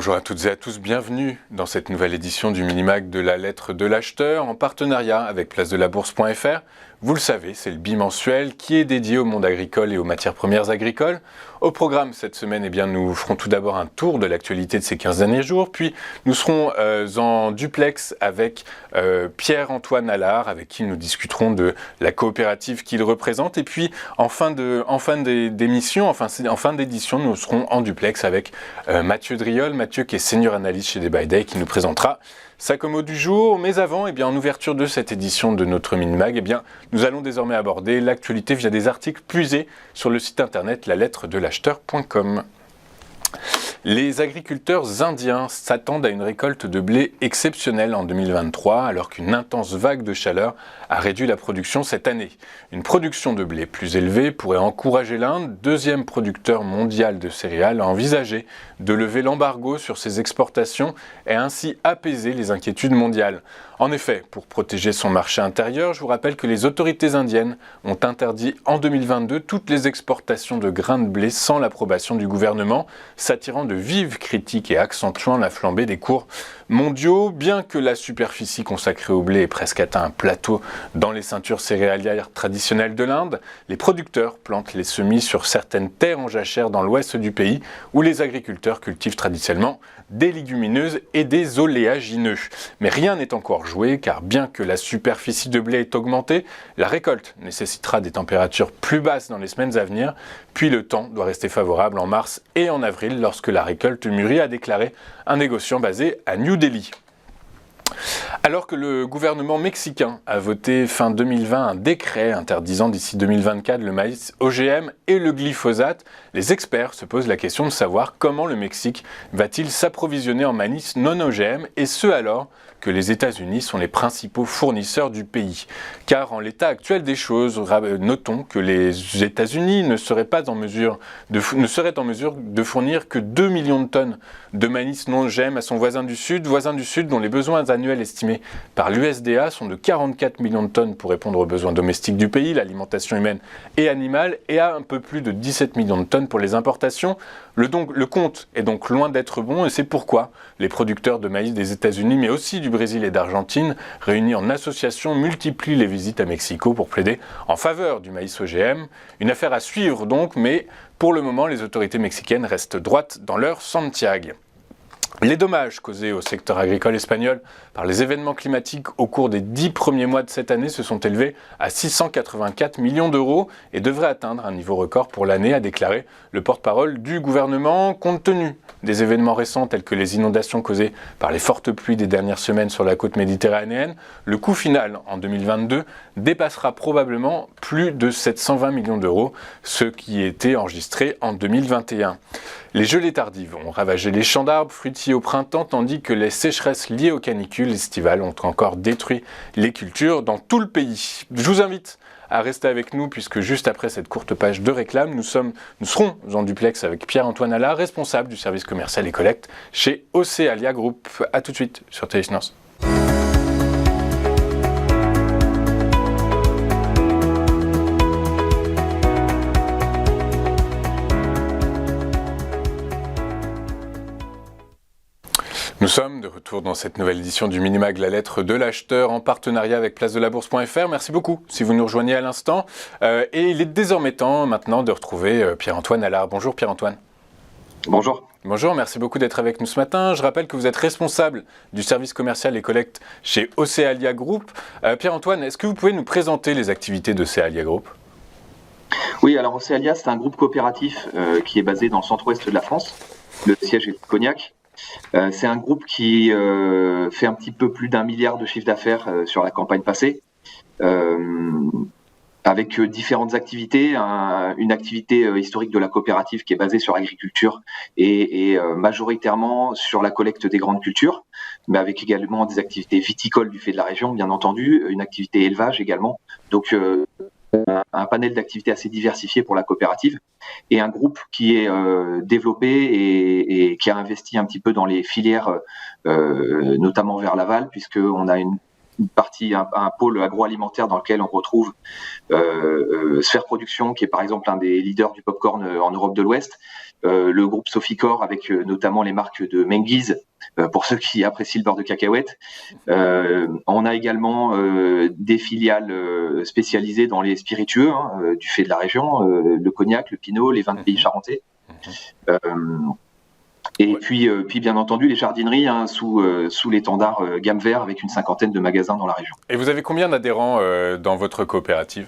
Bonjour à toutes et à tous, bienvenue dans cette nouvelle édition du Minimag de la lettre de l'acheteur en partenariat avec place-de-la-bourse.fr. Vous le savez, c'est le bimensuel qui est dédié au monde agricole et aux matières premières agricoles. Au programme cette semaine, nous ferons tout d'abord un tour de l'actualité de ces 15 derniers jours, puis nous serons en duplex avec Pierre-Antoine Allard, avec qui nous discuterons de la coopérative qu'il représente. Et puis en fin d'édition, nous serons en duplex avec Mathieu Driol, Mathieu qui est senior analyste chez Day by Day, qui nous présentera sa commo du jour. Mais avant, en ouverture de cette édition de notre Minimag, nous allons désormais aborder l'actualité via des articles puisés sur le site internet lalettre-de-l'acheteur.com. Les agriculteurs indiens s'attendent à une récolte de blé exceptionnelle en 2023, alors qu'une intense vague de chaleur a réduit la production cette année. Une production de blé plus élevée pourrait encourager l'Inde, deuxième producteur mondial de céréales, à envisager de lever l'embargo sur ses exportations et ainsi apaiser les inquiétudes mondiales. En effet, pour protéger son marché intérieur, je vous rappelle que les autorités indiennes ont interdit en 2022 toutes les exportations de grains de blé sans l'approbation du gouvernement, s'attirant de vives critiques et accentuant la flambée des cours mondiaux. Bien que la superficie consacrée au blé ait presque atteint un plateau dans les ceintures céréalières traditionnelles de l'Inde, les producteurs plantent les semis sur certaines terres en jachère dans l'ouest du pays, où les agriculteurs cultivent traditionnellement des légumineuses et des oléagineux. Mais rien n'est encore joué, car bien que la superficie de blé ait augmenté, la récolte nécessitera des températures plus basses dans les semaines à venir, puis le temps doit rester favorable en mars et en avril lorsque la récolte mûrit, a déclaré un négociant basé à New Delhi. Alors que le gouvernement mexicain a voté fin 2020 un décret interdisant d'ici 2024 le maïs OGM et le glyphosate, les experts se posent la question de savoir comment le Mexique va-t-il s'approvisionner en maïs non OGM, et ce alors que les États-Unis sont les principaux fournisseurs du pays. Car en l'état actuel des choses, notons que les États-Unis ne seraient en mesure de fournir que 2 millions de tonnes de maïs non OGM à son voisin du Sud dont les besoins annuels estimés par l'USDA sont de 44 millions de tonnes pour répondre aux besoins domestiques du pays, l'alimentation humaine et animale, et à un peu plus de 17 millions de tonnes pour les importations. Le compte est donc loin d'être bon, et c'est pourquoi les producteurs de maïs des États-Unis, mais aussi du Brésil et d'Argentine, réunis en association, multiplient les visites à Mexico pour plaider en faveur du maïs OGM. Une affaire à suivre donc, mais pour le moment, les autorités mexicaines restent droites dans leur Santiago. Les dommages causés au secteur agricole espagnol par les événements climatiques au cours des 10 premiers mois de cette année se sont élevés à 684 millions d'euros et devraient atteindre un niveau record pour l'année, a déclaré le porte-parole du gouvernement. Compte tenu des événements récents tels que les inondations causées par les fortes pluies des dernières semaines sur la côte méditerranéenne, le coût final en 2022 dépassera probablement plus de 720 millions d'euros, ce qui était enregistré en 2021. Les gelées tardives ont ravagé les champs d'arbres fruitiers au printemps, tandis que les sécheresses liées aux canicules estivales ont encore détruit les cultures dans tout le pays. Je vous invite à rester avec nous, puisque juste après cette courte page de réclame, nous serons en duplex avec Pierre-Antoine Allard, responsable du service commercial et collecte chez Océalia Group. A tout de suite sur Téléfinance. Nous sommes de retour dans cette nouvelle édition du Minimag, la lettre de l'acheteur, en partenariat avec place-de-la-bourse.fr. Merci beaucoup si vous nous rejoignez à l'instant. Et il est désormais temps maintenant de retrouver Pierre-Antoine Allard. Bonjour Pierre-Antoine. Bonjour. Bonjour, merci beaucoup d'être avec nous ce matin. Je rappelle que vous êtes responsable du service commercial et collecte chez Océalia Group. Pierre-Antoine, est-ce que vous pouvez nous présenter les activités d'Océalia Group ? Oui, alors Océalia, c'est un groupe coopératif qui est basé dans le centre-ouest de la France. Le siège est de Cognac. C'est un groupe qui fait un petit peu plus d'1 milliard de chiffre d'affaires sur la campagne passée, avec différentes activités. Une activité historique de la coopérative qui est basée sur l'agriculture et majoritairement sur la collecte des grandes cultures, mais avec également des activités viticoles du fait de la région, bien entendu, une activité élevage également. Donc un panel d'activités assez diversifié pour la coopérative, et un groupe qui est développé et qui a investi un petit peu dans les filières, notamment vers l'aval, puisqu'on a un pôle agroalimentaire dans lequel on retrouve Sphère Production, qui est par exemple un des leaders du popcorn en Europe de l'Ouest, le groupe Soficor avec notamment les marques de Menguise, pour ceux qui apprécient le beurre de cacahuète. On a également des filiales spécialisées dans les spiritueux, du fait de la région, le cognac, le pinot, les vins de pays charentais. Et puis bien entendu, les jardineries sous l'étendard Gamme Vert avec une 50aine de magasins dans la région. Et vous avez combien d'adhérents dans votre coopérative ?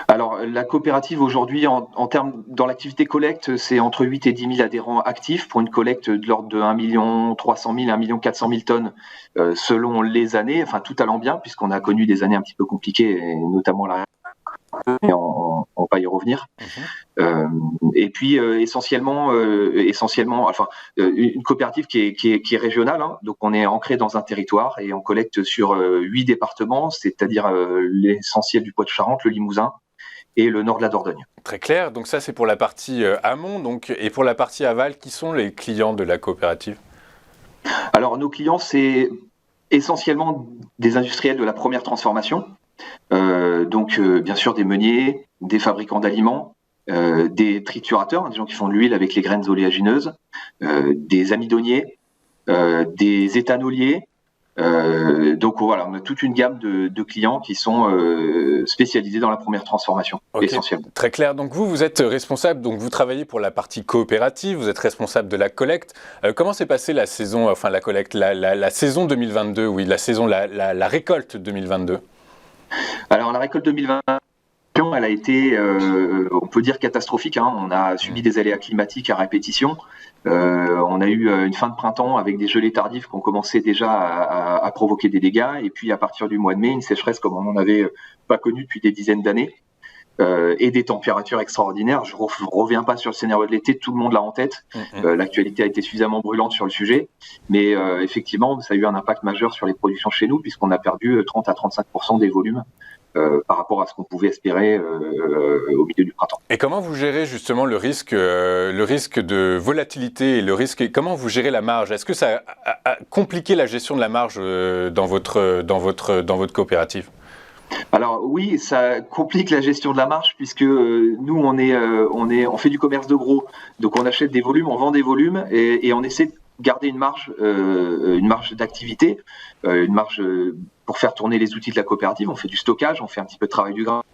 Alors, la coopérative aujourd'hui, en termes dans l'activité collecte, c'est entre 8 et 10 000 adhérents actifs pour une collecte de l'ordre de 1 300 000, 1 400 000 tonnes selon les années, enfin tout allant bien, puisqu'on a connu des années un petit peu compliquées, et notamment la et on va y revenir. Et puis essentiellement, une coopérative qui est régionale, donc on est ancré dans un territoire et on collecte sur 8 départements, c'est-à-dire l'essentiel du Poitou-Charentes, le Limousin et le nord de la Dordogne. Très clair, donc ça c'est pour la partie amont, et pour la partie aval, qui sont les clients de la coopérative ? Alors nos clients, c'est essentiellement des industriels de la première transformation. Donc bien sûr des meuniers, des fabricants d'aliments, des triturateurs, des gens qui font de l'huile avec les graines oléagineuses, des amidonniers, des éthanoliers. Donc voilà, on a toute une gamme de clients qui sont spécialisés dans la première transformation, essentiellement. Très clair. Donc vous êtes responsable, donc vous travaillez pour la partie coopérative, vous êtes responsable de la collecte. Comment s'est passée la saison, la collecte, la saison 2022, la récolte 2022 ? Alors la récolte 2020, elle a été, on peut dire, catastrophique. On a subi des aléas climatiques à répétition. On a eu une fin de printemps avec des gelées tardives qui ont commencé déjà à provoquer des dégâts. Et puis à partir du mois de mai, une sécheresse comme on n'en avait pas connue depuis des dizaines d'années. Et des températures extraordinaires. Je ne reviens pas sur le scénario de l'été, tout le monde l'a en tête. L'actualité a été suffisamment brûlante sur le sujet. Mais effectivement, ça a eu un impact majeur sur les productions chez nous, puisqu'on a perdu 30 à 35% des volumes par rapport à ce qu'on pouvait espérer au milieu du printemps. Et comment vous gérez justement le risque de volatilité et comment vous gérez la marge ? Est-ce que ça a compliqué la gestion de la marge dans votre coopérative ? Alors oui, ça complique la gestion de la marge puisque nous on fait du commerce de gros, donc on achète des volumes, on vend des volumes et on essaie de garder une marge d'activité, une marge pour faire tourner les outils de la coopérative. On fait du stockage, on fait un petit peu de travail du grain.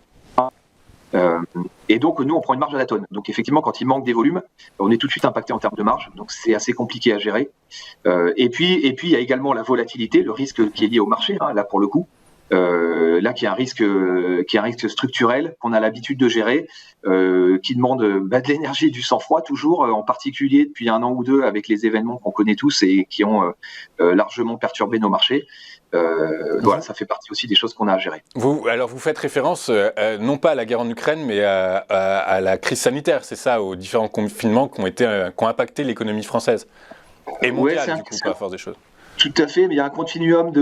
Et donc nous on prend une marge à la tonne. Donc effectivement quand il manque des volumes, on est tout de suite impacté en termes de marge. Donc c'est assez compliqué à gérer. Et puis il y a également la volatilité, le risque qui est lié au marché, là pour le coup. Là qui est un risque structurel qu'on a l'habitude de gérer, qui demande de l'énergie et du sang-froid toujours, en particulier depuis 1 an ou 2 avec les événements qu'on connaît tous et qui ont largement perturbé nos marchés. Voilà, ça fait partie aussi des choses qu'on a à gérer. Vous faites référence non pas à la guerre en Ukraine, mais à la crise sanitaire, c'est ça, aux différents confinements qui ont impacté l'économie française et mondiale, du coup, par force des choses. Tout à fait, mais il y a un continuum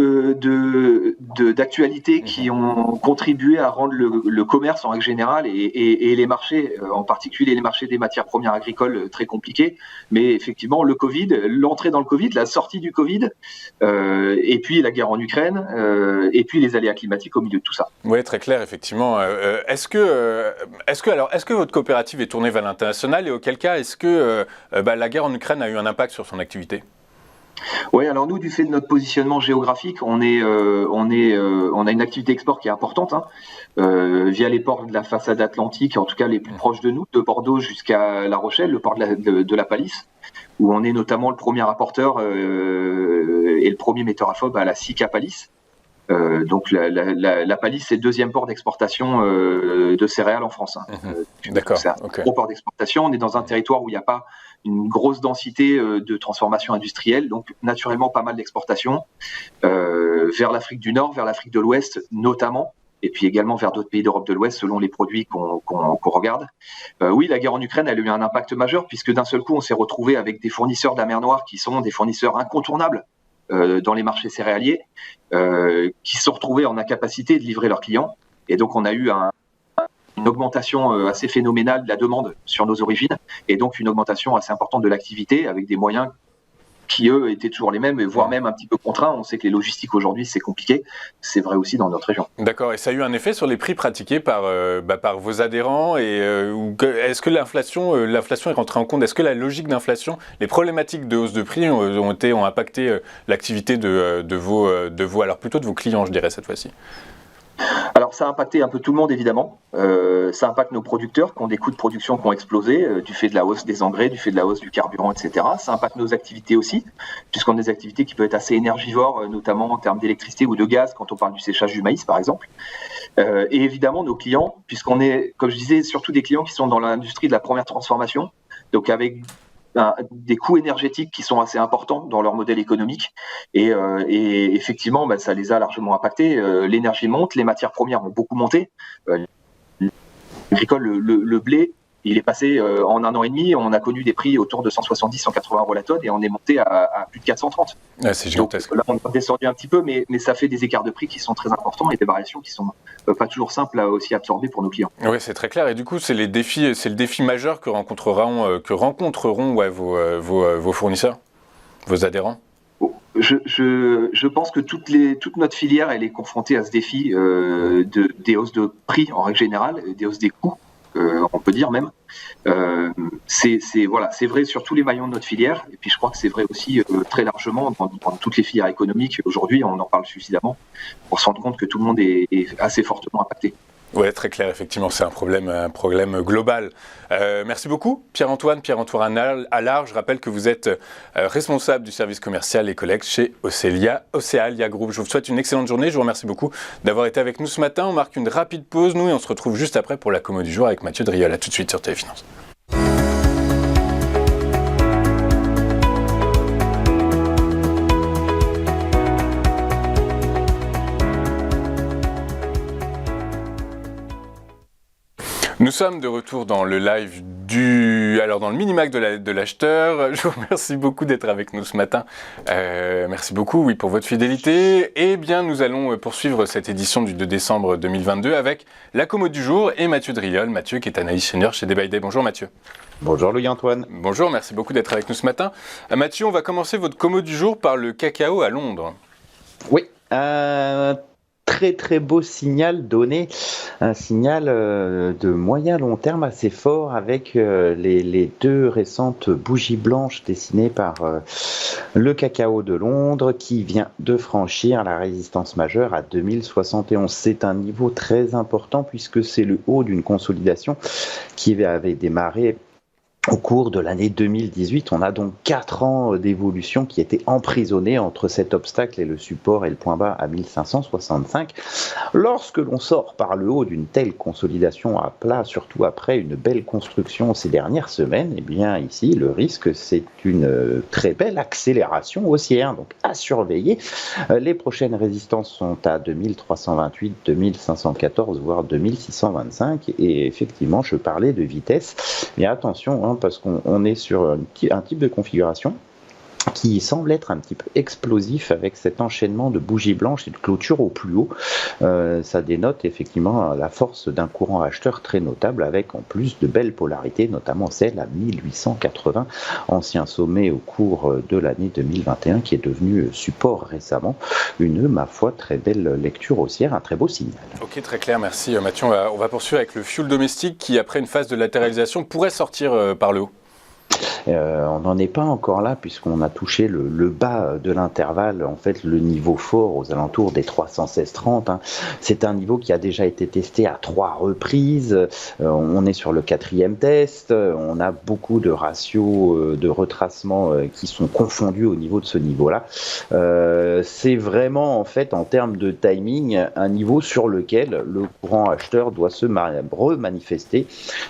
d'actualités qui ont contribué à rendre le commerce en règle générale et les marchés, en particulier les marchés des matières premières agricoles, très compliqués. Mais effectivement, le Covid, l'entrée dans le Covid, la sortie du Covid, et puis la guerre en Ukraine, et puis les aléas climatiques au milieu de tout ça. Oui, très clair, effectivement. Est-ce que votre coopérative est tournée vers l'international et auquel cas, est-ce que la guerre en Ukraine a eu un impact sur son activité ? Oui, alors nous, du fait de notre positionnement géographique, on a une activité export qui est importante, via les ports de la façade atlantique, en tout cas les plus proches de nous, de Bordeaux jusqu'à La Rochelle, le port de la Palisse, où on est notamment le premier apporteur et le premier metteur à FOB à la SICA Palisse. Donc la Palisse, c'est le deuxième port d'exportation de céréales en France. D'accord. C'est un gros port d'exportation. On est dans un territoire où il n'y a pas une grosse densité de transformation industrielle, donc naturellement pas mal d'exportations vers l'Afrique du Nord, vers l'Afrique de l'Ouest notamment, et puis également vers d'autres pays d'Europe de l'Ouest selon les produits qu'on regarde. Oui, la guerre en Ukraine, elle a eu un impact majeur puisque d'un seul coup, on s'est retrouvé avec des fournisseurs de la mer Noire qui sont des fournisseurs incontournables dans les marchés céréaliers, qui se sont retrouvés en incapacité de livrer leurs clients. Et donc, on a eu une augmentation assez phénoménale de la demande sur nos origines, et donc une augmentation assez importante de l'activité, avec des moyens qui eux étaient toujours les mêmes, voire même un petit peu contraints. On sait que les logistiques aujourd'hui c'est compliqué, c'est vrai aussi dans notre région. D'accord, et ça a eu un effet sur les prix pratiqués par vos adhérents, et est-ce que l'inflation est rentrée en compte? Est-ce que la logique d'inflation, les problématiques de hausse de prix ont impacté l'activité de vos, alors plutôt de vos clients, je dirais cette fois-ci? Alors ça a impacté un peu tout le monde évidemment, ça impacte nos producteurs qui ont des coûts de production qui ont explosé du fait de la hausse des engrais, du fait de la hausse du carburant, etc. Ça impacte nos activités aussi, puisqu'on a des activités qui peuvent être assez énergivores, notamment en termes d'électricité ou de gaz, quand on parle du séchage du maïs par exemple. Et évidemment nos clients, puisqu'on est, comme je disais, surtout des clients qui sont dans l'industrie de la première transformation, donc avec des coûts énergétiques qui sont assez importants dans leur modèle économique et effectivement ça les a largement impactés. L'énergie monte, les matières premières ont beaucoup monté. Le blé, il est passé en 1 an et demi, on a connu des prix autour de 170-180 € la tonne et on est monté à plus de 430. Ah, c'est gigantesque. Donc là on est descendu un petit peu, mais ça fait des écarts de prix qui sont très importants et des variations qui sont pas toujours simples à aussi absorber pour nos clients. Oui, c'est très clair. Et du coup, c'est le défi majeur que rencontreront vos fournisseurs, vos adhérents. Je pense que toute notre filière elle est confrontée à ce défi des hausses de prix en règle générale, des hausses des coûts. On peut dire même. C'est vrai sur tous les maillons de notre filière, et puis je crois que c'est vrai aussi très largement dans toutes les filières économiques. Aujourd'hui, on en parle suffisamment pour se rendre compte que tout le monde est assez fortement impacté. Oui, très clair, effectivement, c'est un problème global. Merci beaucoup, Pierre-Antoine Allard. Je rappelle que vous êtes responsable du service commercial et collecte chez Ocealia Group. Je vous souhaite une excellente journée. Je vous remercie beaucoup d'avoir été avec nous ce matin. On marque une rapide pause, et on se retrouve juste après pour la commo du jour avec Mathieu Driol. À tout de suite sur Téléfinance. Nous sommes de retour dans le live dans le mini-mac de l'acheteur. Je vous remercie beaucoup d'être avec nous ce matin. Merci beaucoup, pour votre fidélité. Eh bien, nous allons poursuivre cette édition du 2 décembre 2022 avec la commo du jour et Mathieu Driol. Mathieu qui est analyste senior chez Day by Day. Bonjour Mathieu. Bonjour Louis-Antoine. Bonjour, merci beaucoup d'être avec nous ce matin. Mathieu, on va commencer votre commo du jour par le cacao à Londres. Oui, très très beau signal donné, un signal de moyen long terme assez fort avec les 2 récentes bougies blanches dessinées par le cacao de Londres qui vient de franchir la résistance majeure à 2071. C'est un niveau très important puisque c'est le haut d'une consolidation qui avait démarré au cours de l'année 2018. On a donc 4 ans d'évolution qui étaient emprisonnés entre cet obstacle et le support et le point bas à 1565. Lorsque l'on sort par le haut d'une telle consolidation à plat, surtout après une belle construction ces dernières semaines, eh bien ici le risque c'est une très belle accélération haussière, donc à surveiller. Les prochaines résistances sont à 2328, 2514 voire 2625 et effectivement je parlais de vitesse, mais attention parce qu'on est sur un type de configuration qui semble être un petit peu explosif avec cet enchaînement de bougies blanches et de clôture au plus haut. Ça dénote effectivement la force d'un courant acheteur très notable avec en plus de belles polarités, notamment celle à 1880, ancien sommet au cours de l'année 2021 qui est devenu support récemment. Ma foi, très belle lecture haussière, un très beau signal. Ok, très clair, merci Mathieu. On va poursuivre avec le fuel domestique qui, après une phase de latéralisation, pourrait sortir par le haut. On n'en est pas encore là puisqu'on a touché le bas de l'intervalle, en fait le niveau fort aux alentours des 316,30. C'est un niveau qui a déjà été testé à 3 reprises. On est sur le 4e test. On a beaucoup de ratios de retracement qui sont confondus au niveau de ce niveau-là. C'est vraiment en fait en termes de timing un niveau sur lequel le courant acheteur doit se remanifester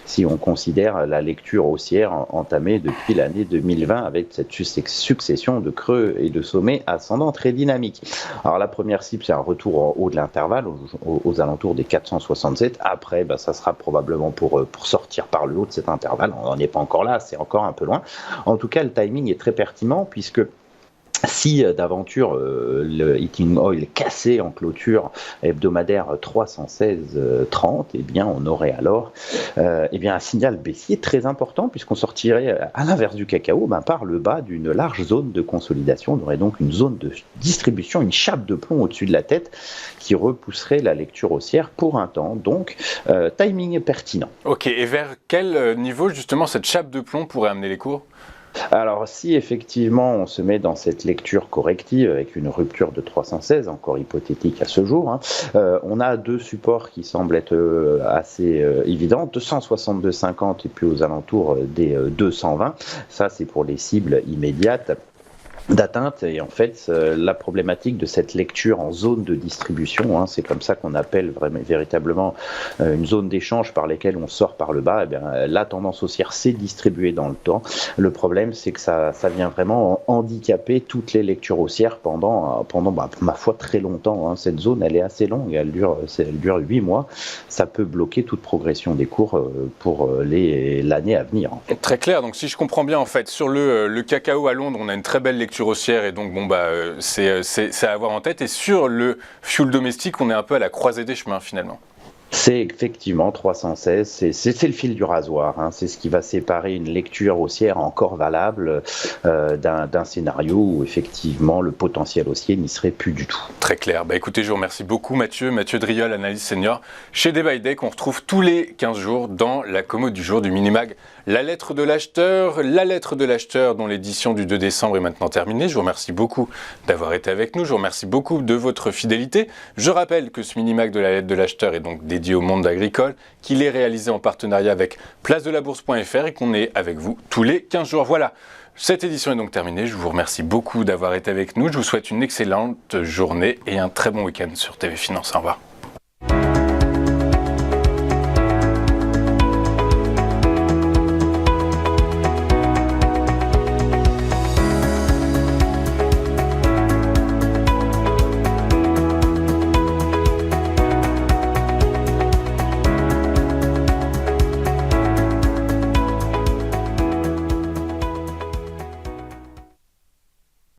si on considère la lecture haussière entamée depuis l'année 2020 avec cette succession de creux et de sommets ascendants très dynamiques. Alors la première cible c'est un retour en haut de l'intervalle aux alentours des 467. Après ça sera probablement pour sortir par le haut de cet intervalle. On n'en est pas encore là, c'est encore un peu loin. En tout cas le timing est très pertinent puisque Si d'aventure le Heating Oil cassait en clôture hebdomadaire 316,30, eh bien on aurait alors un signal baissier très important puisqu'on sortirait à l'inverse du cacao par le bas d'une large zone de consolidation. On aurait donc une zone de distribution, une chape de plomb au-dessus de la tête qui repousserait la lecture haussière pour un temps. Donc timing pertinent. Ok, et vers quel niveau justement cette chape de plomb pourrait amener les cours ? Alors si effectivement on se met dans cette lecture corrective avec une rupture de 316, encore hypothétique à ce jour, on a deux supports qui semblent être assez évidents, 262,50 et puis aux alentours des 220, ça c'est pour les cibles immédiates d'atteinte. Et en fait la problématique de cette lecture en zone de distribution, c'est comme ça qu'on appelle véritablement une zone d'échange par laquelle on sort par le bas, la tendance haussière s'est distribuée dans le temps. Le problème c'est que ça vient vraiment handicaper toutes les lectures haussières pendant ma foi très longtemps. Cette zone elle est assez longue, elle dure 8 mois, ça peut bloquer toute progression des cours pour l'année à venir en fait. Très clair, donc si je comprends bien en fait, sur le cacao à Londres on a une très belle lecture haussière et donc c'est à avoir en tête, et sur le fuel domestique on est un peu à la croisée des chemins finalement. C'est effectivement 316, c'est le fil du rasoir, c'est ce qui va séparer une lecture haussière encore valable d'un scénario où effectivement le potentiel haussier n'y serait plus du tout. Très clair, écoutez, je vous remercie beaucoup Mathieu Driol, analyste senior chez Day by Day, qu'on retrouve tous les 15 jours dans la commode du jour du Minimag. La lettre de l'acheteur dont l'édition du 2 décembre est maintenant terminée. Je vous remercie beaucoup d'avoir été avec nous, je vous remercie beaucoup de votre fidélité. Je rappelle que ce Minimag de la lettre de l'acheteur est donc dédié au monde agricole, qu'il est réalisé en partenariat avec placedelabourse.fr et qu'on est avec vous tous les 15 jours. Voilà, cette édition est donc terminée. Je vous remercie beaucoup d'avoir été avec nous. Je vous souhaite une excellente journée et un très bon week-end sur TV Finance. Au revoir.